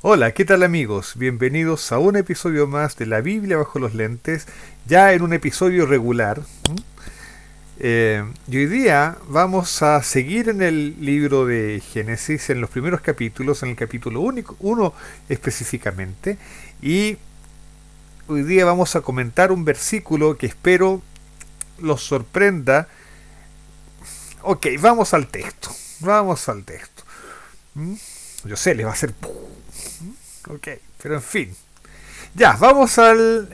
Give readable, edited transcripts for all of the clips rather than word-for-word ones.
Hola, ¿qué tal amigos? Bienvenidos a un episodio más de la Biblia bajo los lentes, ya en un episodio regular. Y hoy día vamos a seguir en el libro de Génesis, en los primeros capítulos, en el capítulo uno específicamente, y hoy día vamos a comentar un versículo que espero los sorprenda. Ok, vamos al texto, vamos al texto. ¿Mm? Yo sé, les va a hacer... Ok, pero en fin. Ya, vamos al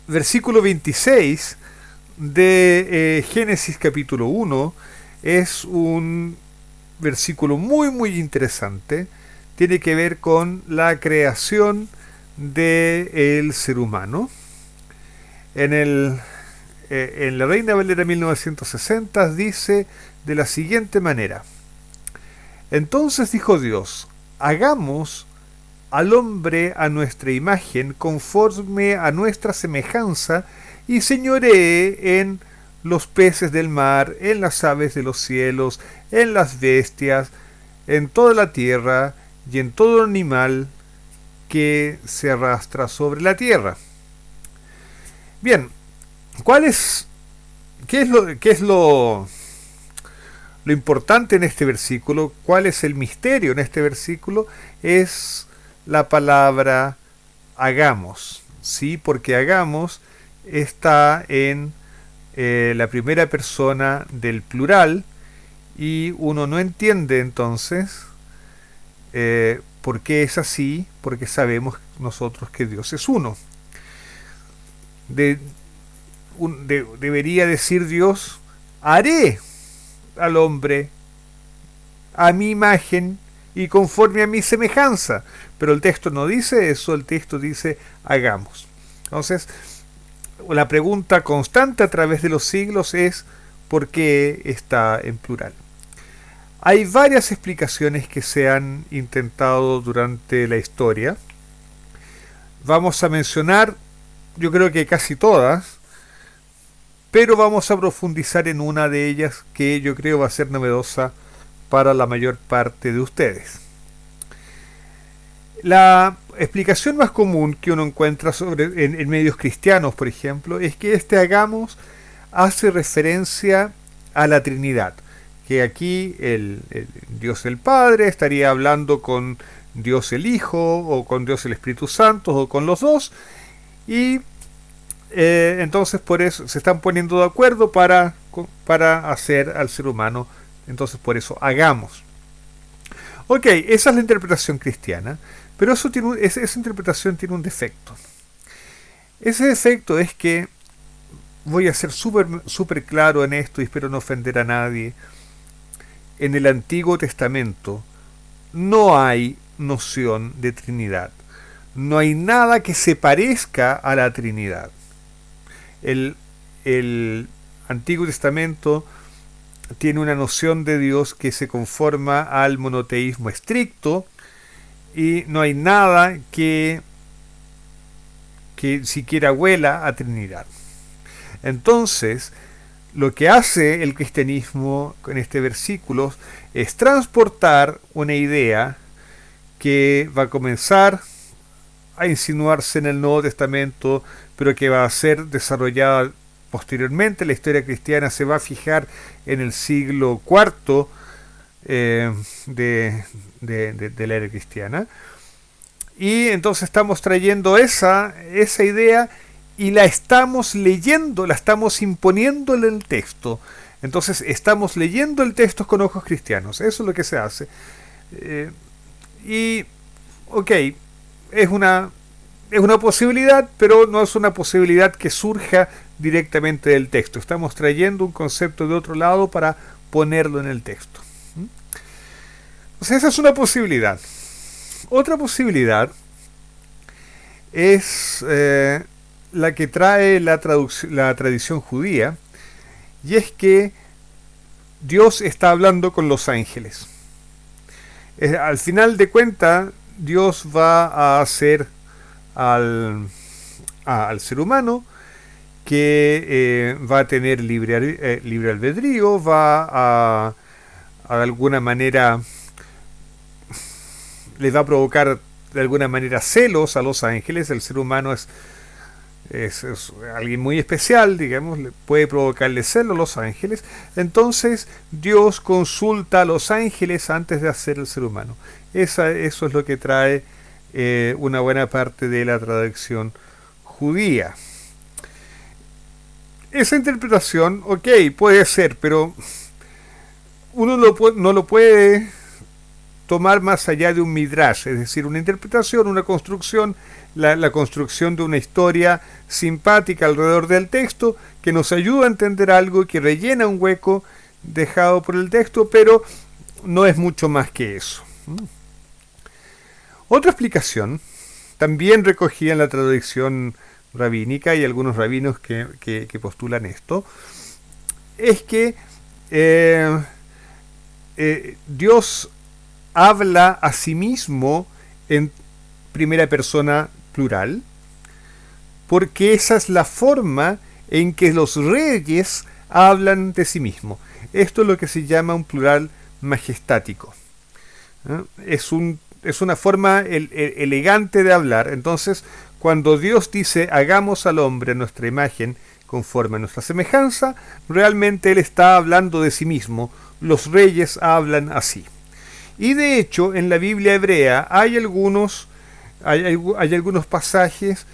versículo 26 de Génesis capítulo 1. Es un versículo muy interesante. Tiene que ver con la creación del ser humano. En la Reina Valera 1960 dice de la siguiente manera: entonces dijo Dios, hagamos al hombre a nuestra imagen, conforme a nuestra semejanza, y señoree en los peces del mar, en las aves de los cielos, en las bestias, en toda la tierra y en todo animal que se arrastra sobre la tierra. Bien, ¿cuál es, qué es lo importante en este versículo? ¿Cuál es el misterio en este versículo? Es la palabra hagamos, ¿sí? Porque hagamos está en la primera persona del plural y uno no entiende entonces por qué es así, porque sabemos nosotros que Dios es uno. De, debería decir Dios, haré al hombre a mi imagen y conforme a mi semejanza. Pero el texto no dice eso, el texto dice hagamos. Entonces, la pregunta constante a través de los siglos es ¿por qué está en plural? Hay varias explicaciones que se han intentado durante la historia. Vamos a mencionar, yo creo que casi todas, pero vamos a profundizar en una de ellas que yo creo va a ser novedosa para la mayor parte de ustedes. La explicación más común que uno encuentra en medios cristianos, por ejemplo, es que este hagamos hace referencia a la Trinidad, que aquí el Dios el Padre estaría hablando con Dios el Hijo, o con Dios el Espíritu Santo, o con los dos, y entonces por eso se están poniendo de acuerdo para hacer al ser humano. Entonces por eso hagamos. Ok, esa es la interpretación cristiana, pero esa interpretación tiene un defecto. Ese defecto es que, voy a ser súper claro en esto y espero no ofender a nadie, en el Antiguo Testamento no hay noción de Trinidad. No hay nada que se parezca a la Trinidad. El Antiguo Testamento tiene una noción de Dios que se conforma al monoteísmo estricto y no hay nada que siquiera huela a Trinidad. Entonces, lo que hace el cristianismo en este versículo es transportar una idea que va a comenzar a insinuarse en el Nuevo Testamento, pero que va a ser desarrollada posteriormente. La historia cristiana se va a fijar en el siglo IV de la era cristiana. Y entonces estamos trayendo esa idea y la estamos leyendo, la estamos imponiendo en el texto. Entonces estamos leyendo el texto con ojos cristianos. Eso es lo que se hace. Y, ok, es una posibilidad, pero no es una posibilidad que surja directamente del texto. Estamos trayendo un concepto de otro lado para ponerlo en el texto. O sea, esa es una posibilidad. Otra posibilidad es la que trae la tradición judía, y es que Dios está hablando con los ángeles. Al final de cuentas, Dios va a hacer al ser humano que va a tener libre albedrío, va a de alguna manera les va a provocar de alguna manera celos a los ángeles. El ser humano es alguien muy especial, digamos, puede provocarle celos a los ángeles. Entonces Dios consulta a los ángeles antes de hacer el ser humano. Eso es lo que trae una buena parte de la tradición judía. Esa interpretación, ok, puede ser, pero uno no lo puede tomar más allá de un midrash, es decir, una interpretación, una construcción, la construcción de una historia simpática alrededor del texto que nos ayuda a entender algo, que rellena un hueco dejado por el texto, pero no es mucho más que eso. Otra explicación, también recogida en la tradición rabínica, y algunos rabinos que postulan esto, es que Dios habla a sí mismo en primera persona plural, porque esa es la forma en que los reyes hablan de sí mismos. Esto es lo que se llama un plural majestático. Es una forma elegante de hablar. Entonces, cuando Dios dice hagamos al hombre a nuestra imagen conforme a nuestra semejanza, realmente Él está hablando de sí mismo. Los reyes hablan así. Y de hecho, en la Biblia hebrea hay algunos pasajes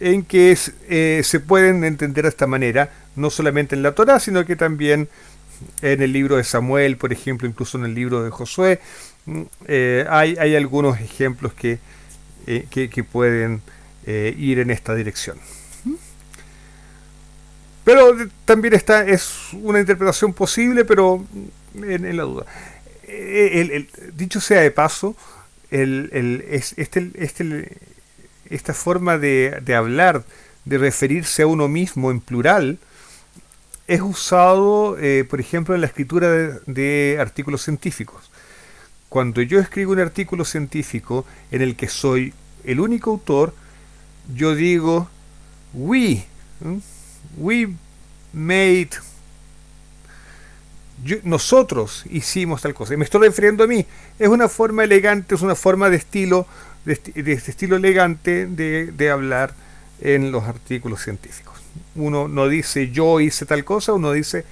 en que se pueden entender de esta manera, no solamente en la Torá, sino que también en el libro de Samuel, por ejemplo, incluso en el libro de Josué. Hay algunos ejemplos que pueden ir en esta dirección. Pero también es una interpretación posible, pero en la duda. Dicho sea de paso, esta forma de hablar, de referirse a uno mismo en plural, es usado, por ejemplo, en la escritura de artículos científicos. Cuando yo escribo un artículo científico en el que soy el único autor, yo digo we made, nosotros hicimos tal cosa, y me estoy refiriendo a mí. Es una forma elegante, es una forma de estilo elegante de hablar en los artículos científicos. Uno no dice yo hice tal cosa, uno dice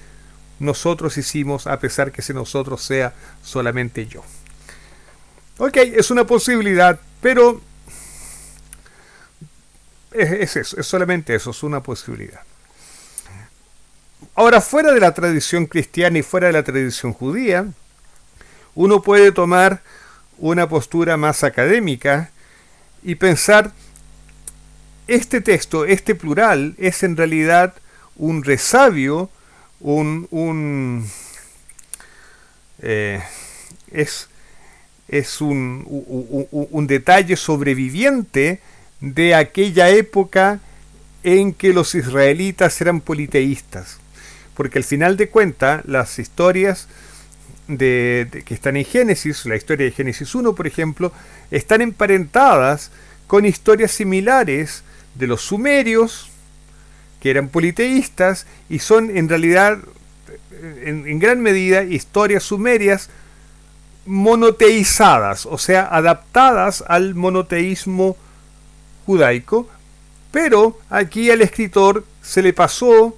nosotros hicimos, a pesar que ese nosotros sea solamente yo. Ok, es una posibilidad, pero es eso, es solamente eso, es una posibilidad. Ahora, fuera de la tradición cristiana y fuera de la tradición judía, uno puede tomar una postura más académica y pensar, este texto, este plural, es en realidad un resabio, es un detalle sobreviviente de aquella época en que los israelitas eran politeístas. Porque al final de cuentas, las historias que están en Génesis, la historia de Génesis 1, por ejemplo, están emparentadas con historias similares de los sumerios, que eran politeístas, y son en realidad, en gran medida, historias sumerias monoteizadas, o sea, adaptadas al monoteísmo judaico, pero aquí al escritor se le pasó,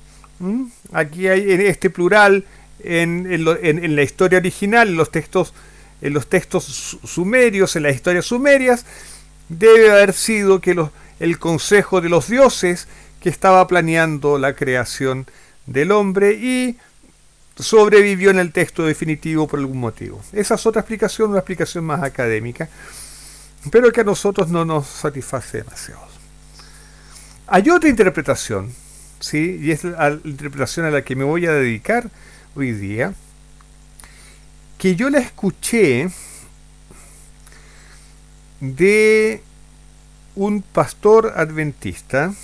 aquí hay en este plural, en la historia original, en los textos sumerios, en las historias sumerias, debe haber sido que el consejo de los dioses que estaba planeando la creación del hombre y sobrevivió en el texto definitivo por algún motivo. Esa es otra explicación, una explicación más académica, pero que a nosotros no nos satisface demasiado. Hay otra interpretación, ¿sí? Y es la interpretación a la que me voy a dedicar hoy día, que yo la escuché de un pastor adventista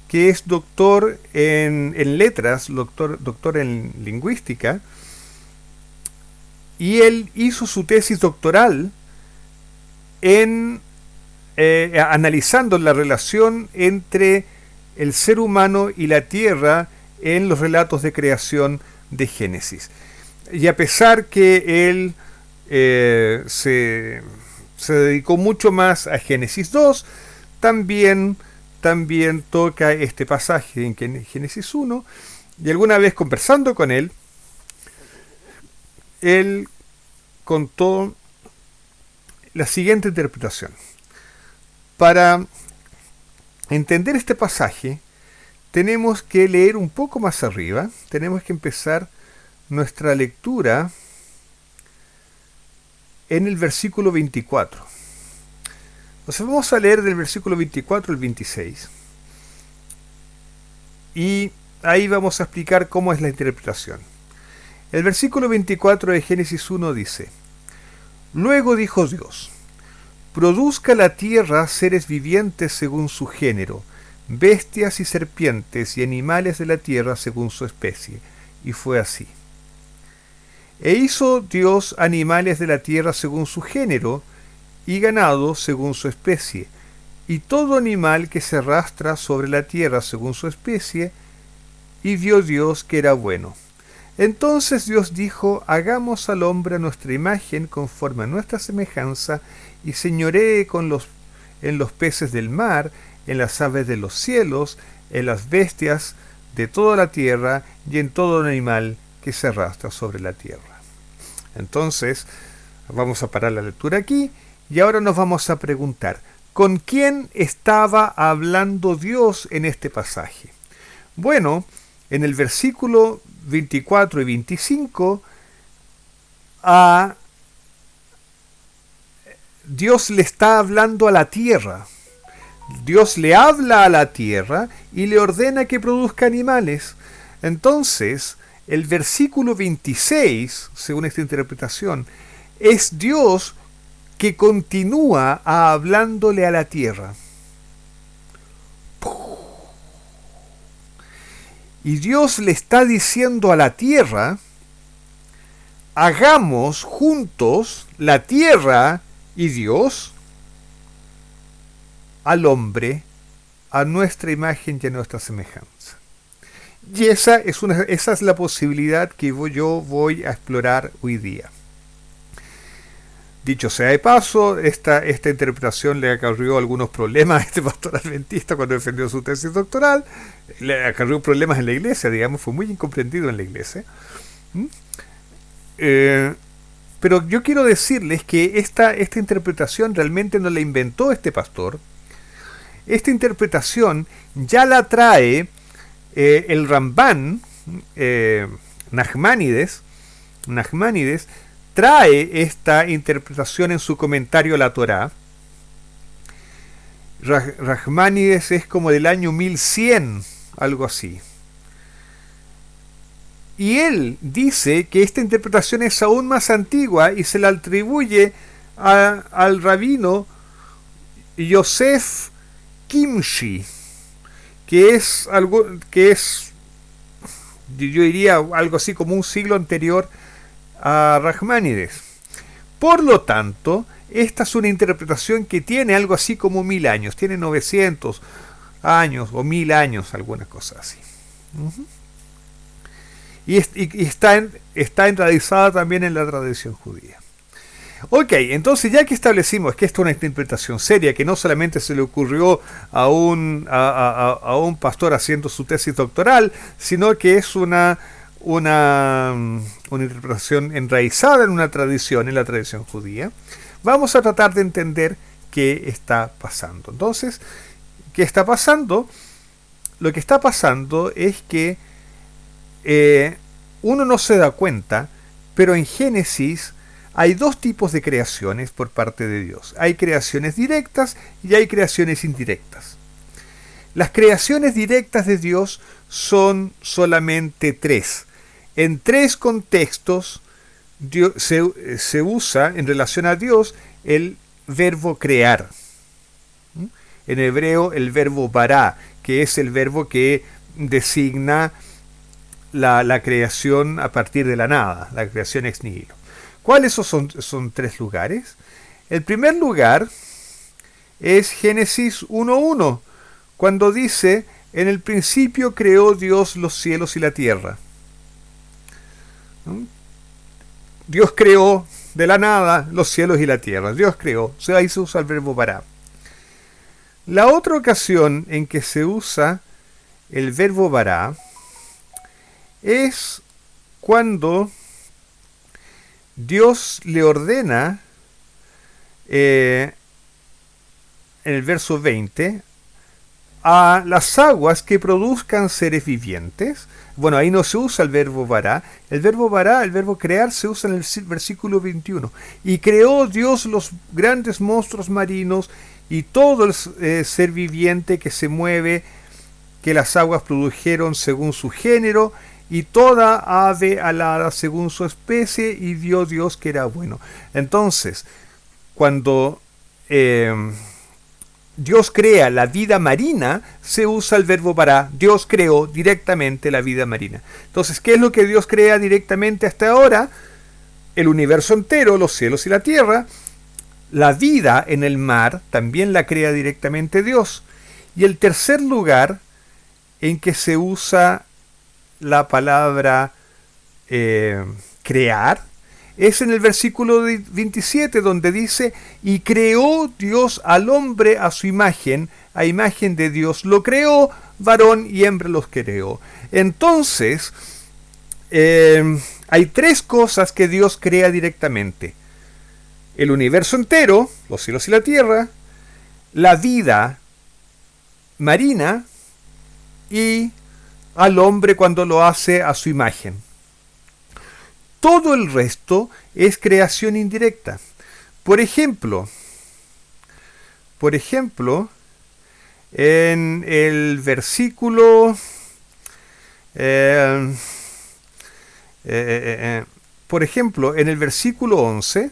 que es doctor en letras, doctor en lingüística, y él hizo su tesis doctoral analizando la relación entre el ser humano y la tierra en los relatos de creación de Génesis. Y a pesar que él se dedicó mucho más a Génesis 2, también toca este pasaje en Génesis 1, y alguna vez conversando con él contó la siguiente interpretación. Para entender este pasaje, tenemos que leer un poco más arriba, tenemos que empezar nuestra lectura en el versículo 24. Entonces vamos a leer del versículo 24 al 26. Y ahí vamos a explicar cómo es la interpretación. El versículo 24 de Génesis 1 dice: Luego dijo Dios: Produzca la tierra seres vivientes según su género, bestias y serpientes y animales de la tierra según su especie. Y fue así. E hizo Dios animales de la tierra según su género, y ganado según su especie, y todo animal que se arrastra sobre la tierra según su especie, y vio Dios que era bueno. Entonces Dios dijo: Hagamos al hombre a nuestra imagen, conforme a nuestra semejanza, y señoree en los peces del mar, en las aves de los cielos, en las bestias de toda la tierra, y en todo animal que se arrastra sobre la tierra. Entonces, vamos a parar la lectura aquí, y ahora nos vamos a preguntar: ¿con quién estaba hablando Dios en este pasaje? Bueno, en el versículo 24 y 25, a Dios le está hablando a la tierra. Dios le habla a la tierra y le ordena que produzca animales. Entonces, el versículo 26, según esta interpretación, es Dios que continúa hablándole a la tierra. Y Dios le está diciendo a la tierra: hagamos juntos, la tierra y Dios, al hombre a nuestra imagen y a nuestra semejanza. Y esa es la posibilidad que yo voy a explorar hoy día. Dicho sea de paso, esta interpretación le acarrió algunos problemas a este pastor adventista cuando defendió su tesis doctoral. Le acarrió problemas en la iglesia, digamos, fue muy incomprendido en la iglesia. Pero yo quiero decirles que esta interpretación realmente no la inventó este pastor. Esta interpretación ya la trae el Rambán, Nachmanides, trae esta interpretación en su comentario a la Torá. Nachmanides es como del año 1100, algo así. Y él dice que esta interpretación es aún más antigua y se la atribuye al rabino Yosef Kimshi, que es yo diría algo así como un siglo anterior a Nachmanides. Por lo tanto, esta es una interpretación que tiene algo así como 1000 años, tiene 900 años o 1000 años, algunas cosas así. Y está enraizada también en la tradición judía. Ok, entonces ya que establecimos que esto es una interpretación seria, que no solamente se le ocurrió a un pastor haciendo su tesis doctoral, sino que es una interpretación enraizada en una tradición, en la tradición judía, vamos a tratar de entender qué está pasando. Entonces, ¿qué está pasando? Lo que está pasando es que uno no se da cuenta, pero en Génesis hay dos tipos de creaciones por parte de Dios. Hay creaciones directas y hay creaciones indirectas. Las creaciones directas de Dios son solamente tres. En tres contextos se usa en relación a Dios el verbo crear. En hebreo el verbo bará, que es el verbo que designa la creación a partir de la nada, la creación ex nihilo. ¿Cuáles son tres lugares? El primer lugar es Génesis 1:1, cuando dice: en el principio creó Dios los cielos y la tierra. Dios creó de la nada los cielos y la tierra. Dios creó. O sea, ahí se usa el verbo bara. La otra ocasión en que se usa el verbo bara es cuando Dios le ordena, en el verso 20, a las aguas que produzcan seres vivientes. Bueno, ahí no se usa el verbo bara. El verbo bara, el verbo crear, se usa en el versículo 21. Y creó Dios los grandes monstruos marinos y todo el ser viviente que se mueve, que las aguas produjeron según su género, y toda ave alada según su especie, y vio Dios que era bueno. Entonces, cuando Dios crea la vida marina, se usa el verbo bara. Dios creó directamente la vida marina. Entonces, ¿qué es lo que Dios crea directamente hasta ahora? El universo entero, los cielos y la tierra. La vida en el mar también la crea directamente Dios. Y el tercer lugar en que se usa la palabra crear es en el versículo 27, donde dice: y creó Dios al hombre a su imagen, a imagen de Dios lo creó, varón y hembra los creó. Entonces, hay tres cosas que Dios crea directamente: el universo entero, los cielos y la tierra, la vida marina y al hombre cuando lo hace a su imagen. Todo el resto es creación indirecta. Por ejemplo, en el versículo por ejemplo, en el versículo 11,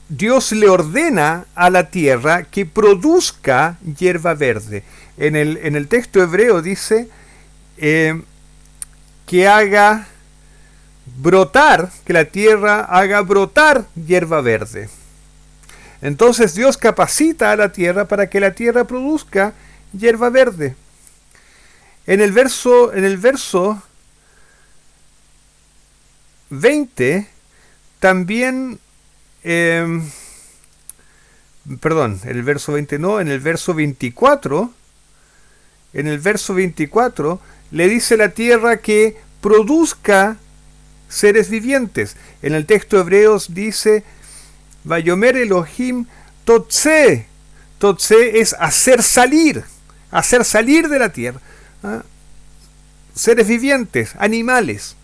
Dios le ordena a la tierra que produzca hierba verde. En el texto hebreo dice que haga brotar, que la tierra haga brotar hierba verde. Entonces Dios capacita a la tierra para que la tierra produzca hierba verde. En el verso 20 también, en el verso 20 no, en el verso 24, le dice a la tierra que produzca seres vivientes. En el texto hebreo dice: Vayomer Elohim Totse. Totse es hacer salir de la tierra. Seres vivientes, animales.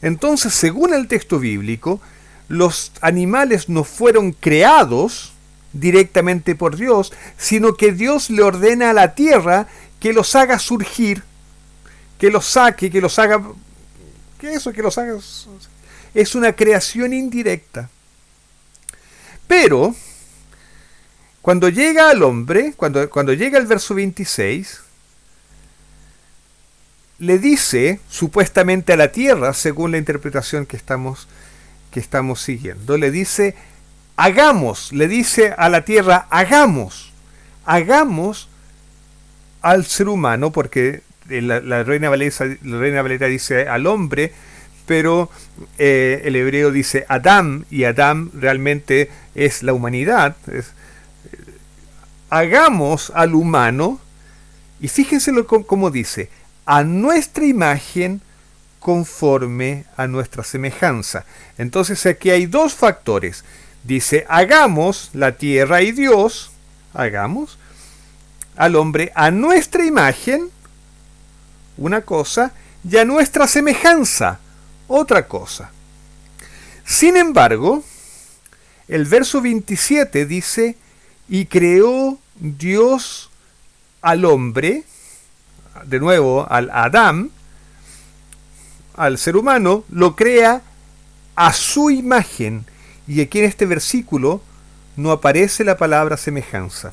Entonces, según el texto bíblico, los animales no fueron creados directamente por Dios, sino que Dios le ordena a la tierra que los haga surgir, que los saque, que los haga... ¿Qué es eso? Que los haga... Es una creación indirecta. Pero, cuando llega al hombre, cuando llega el verso 26, le dice, supuestamente a la tierra, según la interpretación que estamos siguiendo, le dice, hagamos, le dice a la tierra, hagamos al ser humano, porque la Reina Valera dice al hombre, pero el hebreo dice Adam, y Adam realmente es la humanidad. Hagamos al humano, y fíjense cómo dice, a nuestra imagen, conforme a nuestra semejanza. Entonces aquí hay dos factores. Dice, hagamos la tierra y Dios, hagamos al hombre a nuestra imagen, una cosa, y a nuestra semejanza, otra cosa. Sin embargo, el verso 27 dice, y creó Dios al hombre, de nuevo al Adán, al ser humano, lo crea a su imagen. Y aquí en este versículo no aparece la palabra semejanza.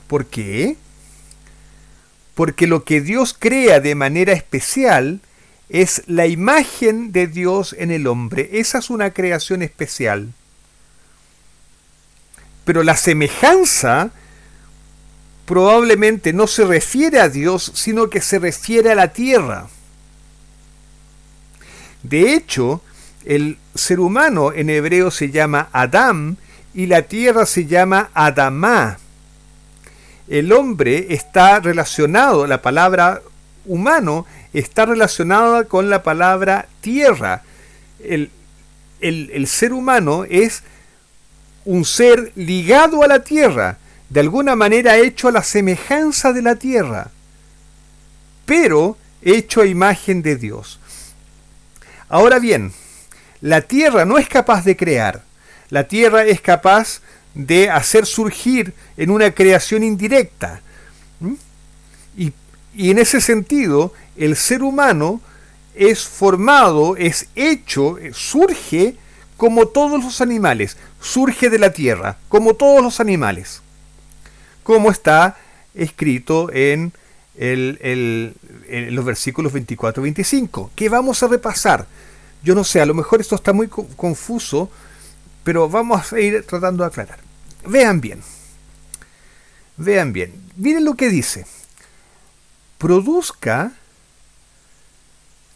¿Por qué? Porque lo que Dios crea de manera especial es la imagen de Dios en el hombre. Esa es una creación especial. Pero la semejanza probablemente no se refiere a Dios, sino que se refiere a la tierra. De hecho, el ser humano en hebreo se llama Adam y la tierra se llama Adamá. El hombre está relacionado, la palabra humano está relacionada con la palabra tierra. El ser humano es un ser ligado a la tierra, de alguna manera hecho a la semejanza de la tierra, pero hecho a imagen de Dios. Ahora bien, la tierra no es capaz de crear, la tierra es capaz de hacer surgir en una creación indirecta. Y en ese sentido, el ser humano es formado, es hecho, surge como todos los animales, surge de la tierra, como todos los animales, como está escrito en los versículos 24 y 25, que vamos a repasar. Yo no sé, a lo mejor esto está muy confuso, pero vamos a ir tratando de aclarar. Vean bien, miren lo que dice: produzca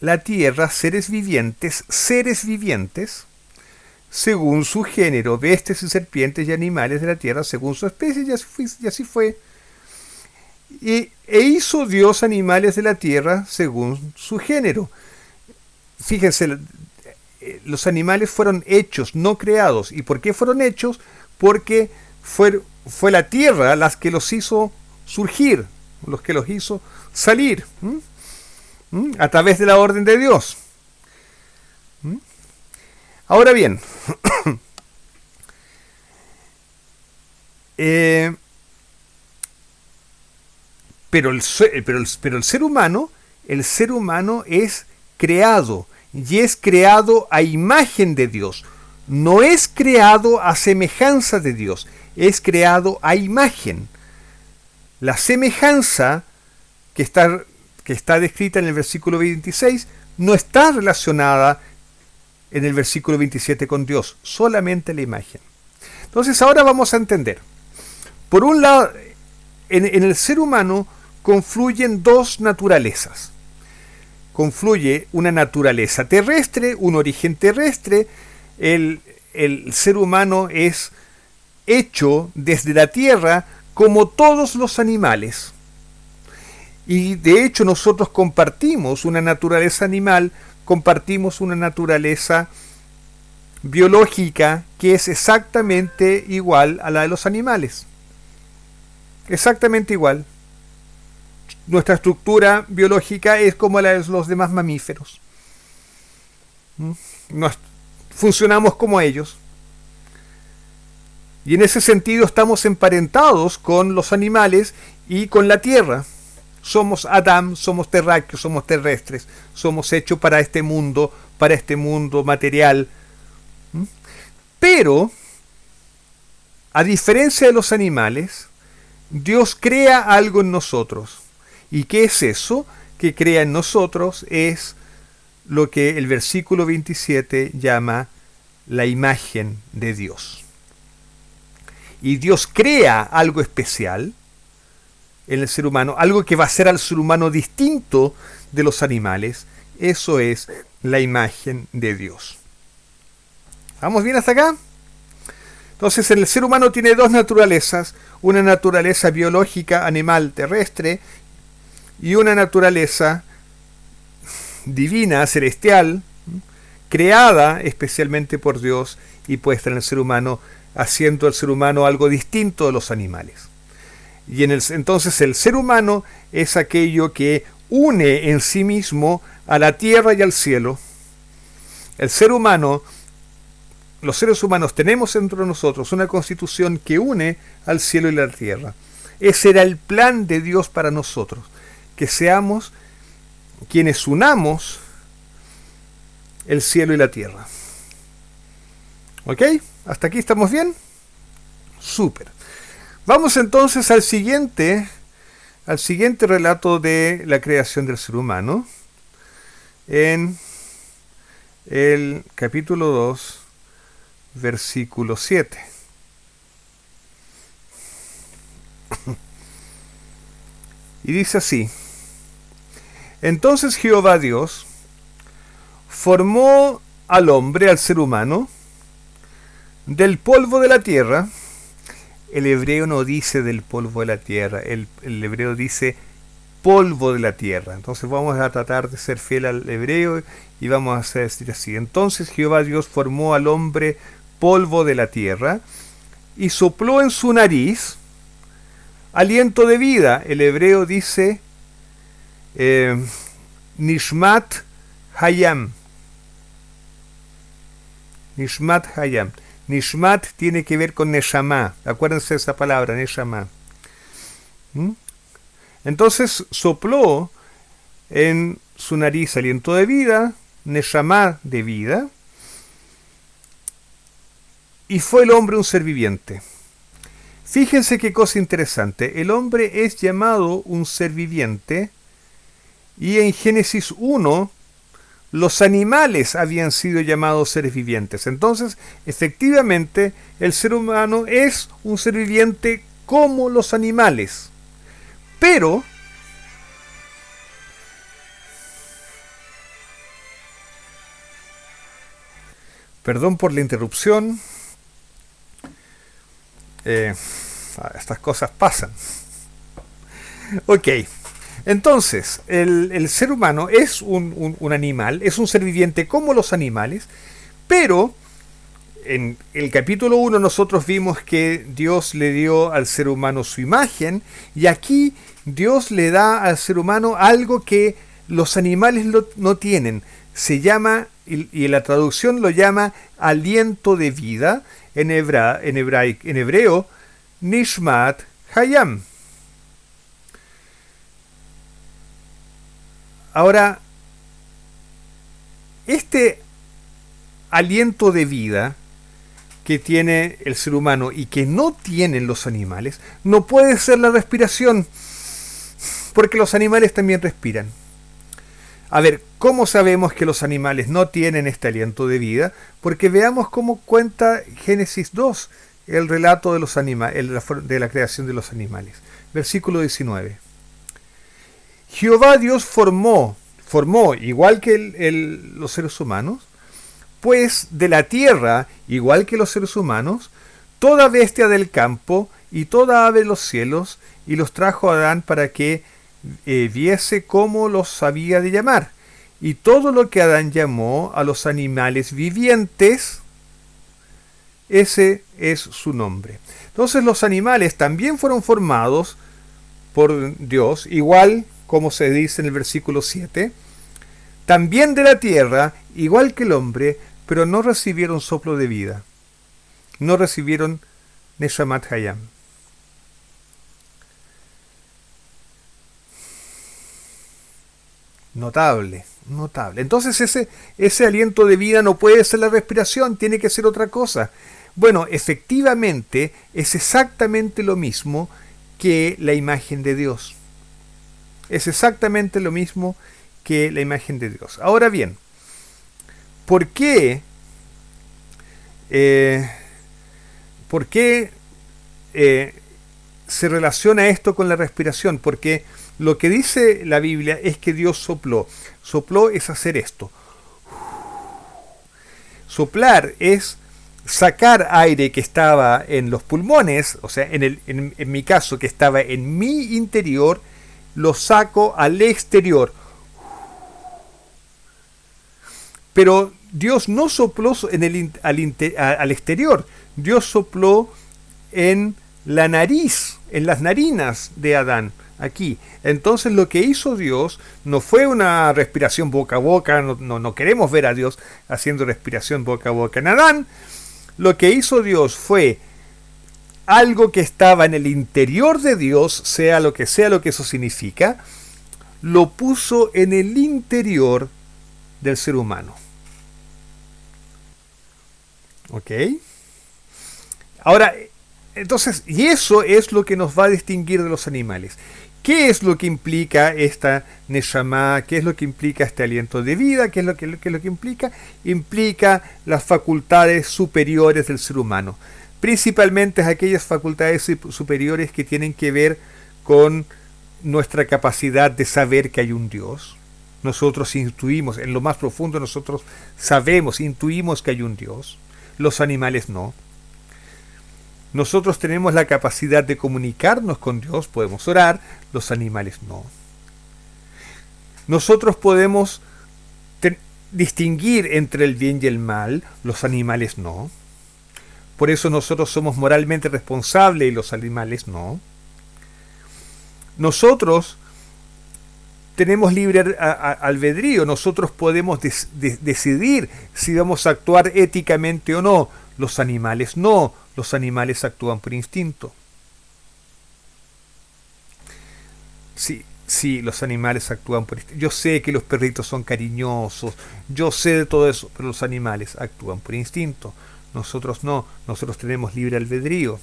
la tierra seres vivientes, según su género, bestias y serpientes y animales de la tierra según su especie, y así fue. E hizo Dios animales de la tierra según su género. Fíjense, los animales fueron hechos, no creados. ¿Y por qué fueron hechos? Porque fue la tierra las que los hizo surgir, los que los hizo salir, a través de la orden de Dios. Ahora bien, pero el ser humano es creado, y es creado a imagen de Dios. No es creado a semejanza de Dios, es creado a imagen. La semejanza que está descrita en el versículo 26 no está relacionada en el versículo 27 con Dios, solamente la imagen. Entonces ahora vamos a entender. Por un lado, en el ser humano confluyen dos naturalezas. Confluye una naturaleza terrestre, un origen terrestre. El ser humano es hecho desde la tierra como todos los animales. Y de hecho nosotros compartimos una naturaleza animal, compartimos una naturaleza biológica que es exactamente igual a la de los animales. Exactamente igual. Nuestra estructura biológica es como la de los demás mamíferos. Funcionamos como ellos. Y en ese sentido estamos emparentados con los animales y con la tierra. Somos Adam, somos terráqueos, somos terrestres, somos hechos para este mundo material. Pero, a diferencia de los animales, Dios crea algo en nosotros. ¿Y qué es eso que crea en nosotros? Es lo que el versículo 27 llama la imagen de Dios. Y Dios crea algo especial en el ser humano, algo que va a hacer al ser humano distinto de los animales. Eso es la imagen de Dios. ¿Vamos bien hasta acá? Entonces el ser humano tiene dos naturalezas, una naturaleza biológica, animal, terrestre, y una naturaleza divina, celestial, creada especialmente por Dios y puesta en el ser humano, haciendo al ser humano algo distinto de los animales. Y entonces el ser humano es aquello que une en sí mismo a la tierra y al cielo. El ser humano, los seres humanos tenemos dentro de nosotros una constitución que une al cielo y la tierra. Ese era el plan de Dios para nosotros, que seamos quienes unamos el cielo y la tierra. ¿Ok? ¿Hasta aquí estamos bien? Súper. Vamos entonces al siguiente relato de la creación del ser humano, en el capítulo 2, versículo 7. Y dice así: entonces Jehová Dios formó al hombre, al ser humano, del polvo de la tierra. El hebreo no dice del polvo de la tierra, el hebreo dice polvo de la tierra. Entonces vamos a tratar de ser fiel al hebreo y vamos a decir así. Entonces Jehová Dios formó al hombre polvo de la tierra y sopló en su nariz aliento de vida. El hebreo dice Nishmat Hayam. Nishmat Hayam. Nishmat tiene que ver con Neshama. Acuérdense de esa palabra, Neshama. Entonces sopló en su nariz aliento de vida, Neshama de vida, y fue el hombre un ser viviente. Fíjense qué cosa interesante. El hombre es llamado un ser viviente, y en Génesis 1 los animales habían sido llamados seres vivientes. Entonces, efectivamente, el ser humano es un ser viviente como los animales. Pero perdón por la interrupción. Estas cosas pasan. Ok. Entonces, el ser humano es un animal, es un ser viviente como los animales, pero en el capítulo 1 nosotros vimos que Dios le dio al ser humano su imagen, y aquí Dios le da al ser humano algo que los animales no tienen. Se llama, y la traducción lo llama aliento de vida, en hebreo, Nishmat Hayam. Ahora, este aliento de vida que tiene el ser humano y que no tienen los animales, no puede ser la respiración, porque los animales también respiran. A ver, ¿cómo sabemos que los animales no tienen este aliento de vida? Porque veamos cómo cuenta Génesis 2, el relato de los de la creación de los animales. Versículo 19. Jehová Dios formó, igual que los seres humanos, pues de la tierra, igual que los seres humanos, toda bestia del campo y toda ave de los cielos, y los trajo a Adán para que viese cómo los había de llamar. Y todo lo que Adán llamó a los animales vivientes, ese es su nombre. Entonces los animales también fueron formados por Dios, igual como se dice en el versículo 7, también de la tierra, igual que el hombre, pero no recibieron soplo de vida. No recibieron Neshamat Hayam. Notable. Entonces ese aliento de vida no puede ser la respiración, tiene que ser otra cosa. Bueno, efectivamente es exactamente lo mismo que la imagen de Dios. Es exactamente lo mismo que la imagen de Dios. Ahora bien, ¿por qué se relaciona esto con la respiración? Porque lo que dice la Biblia es que Dios sopló. Sopló es hacer esto. Soplar es sacar aire que estaba en los pulmones, o sea, en mi caso, que estaba en mi interior, lo saco al exterior. Pero Dios no sopló al exterior. Dios sopló en la nariz, en las narinas de Adán, aquí. Entonces lo que hizo Dios no fue una respiración boca a boca, no queremos ver a Dios haciendo respiración boca a boca en Adán. Lo que hizo Dios fue algo que estaba en el interior de Dios, sea lo que eso significa, lo puso en el interior del ser humano. ¿Ok? Ahora, entonces, y eso es lo que nos va a distinguir de los animales. ¿Qué es lo que implica esta Neshama? ¿Qué es lo que implica este aliento de vida? ¿Qué es lo que implica? Implica las facultades superiores del ser humano. Principalmente aquellas facultades superiores que tienen que ver con nuestra capacidad de saber que hay un Dios. nosotros intuimos, en lo más profundo nosotros sabemos, intuimos que hay un Dios. Los animales no. Nosotros tenemos la capacidad de comunicarnos con Dios, podemos orar, los animales no. Nosotros podemos distinguir entre el bien y el mal, los animales no. Por eso nosotros somos moralmente responsables y los animales no. Nosotros tenemos libre albedrío, nosotros podemos decidir si vamos a actuar éticamente o no. Los animales no, los animales actúan por instinto. Sí, los animales actúan por instinto. Yo sé que los perritos son cariñosos, yo sé de todo eso, pero los animales actúan por instinto. Nosotros no, nosotros tenemos libre albedrío.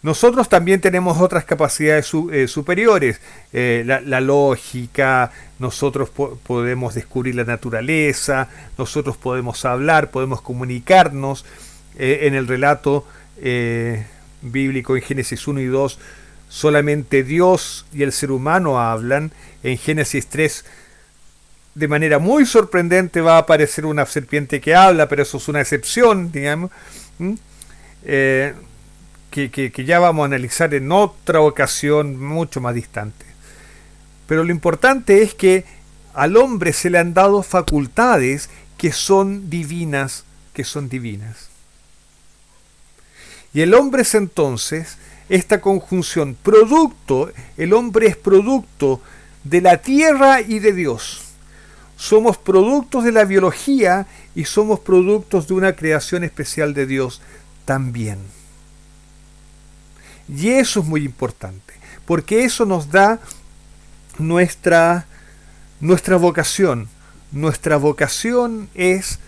Nosotros también tenemos otras capacidades superiores, la lógica, nosotros podemos descubrir la naturaleza, nosotros podemos hablar, podemos comunicarnos. En el relato bíblico en Génesis 1 y 2, solamente Dios y el ser humano hablan. En Génesis 3, de manera muy sorprendente, va a aparecer una serpiente que habla, pero eso es una excepción, digamos. Que ya vamos a analizar en otra ocasión mucho más distante. Pero lo importante es que al hombre se le han dado facultades que son divinas, Y el hombre es entonces esta conjunción, el hombre es producto de la tierra y de Dios. Somos productos de la biología y somos productos de una creación especial de Dios también. Y eso es muy importante, porque eso nos da nuestra vocación. Nuestra vocación es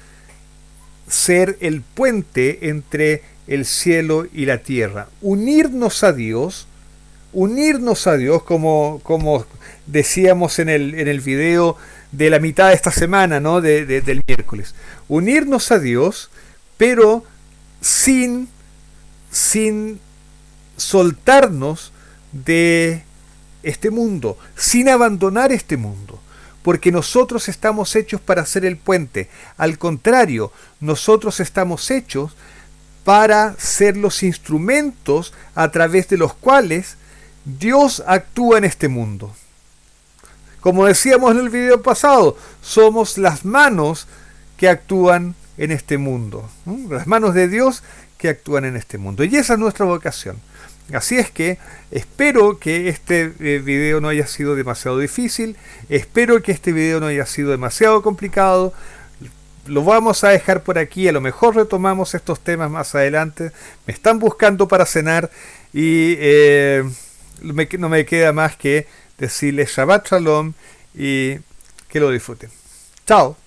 ser el puente entre el cielo y la tierra. Unirnos a Dios, como decíamos en el video de la mitad de esta semana, ¿no? Del miércoles. Unirnos a Dios, pero sin soltarnos de este mundo, sin abandonar este mundo, porque nosotros estamos hechos para ser el puente. Al contrario, nosotros estamos hechos para ser los instrumentos a través de los cuales Dios actúa en este mundo. Como decíamos en el video pasado, somos las manos que actúan en este mundo, las manos de Dios que actúan en este mundo, y esa es nuestra vocación. Así es que espero que este video no haya sido demasiado difícil, espero que este video no haya sido demasiado complicado. Lo vamos a dejar por aquí, a lo mejor retomamos estos temas más adelante. Me están buscando para cenar y no me queda más que decirles Shabbat Shalom y que lo disfruten. Chao.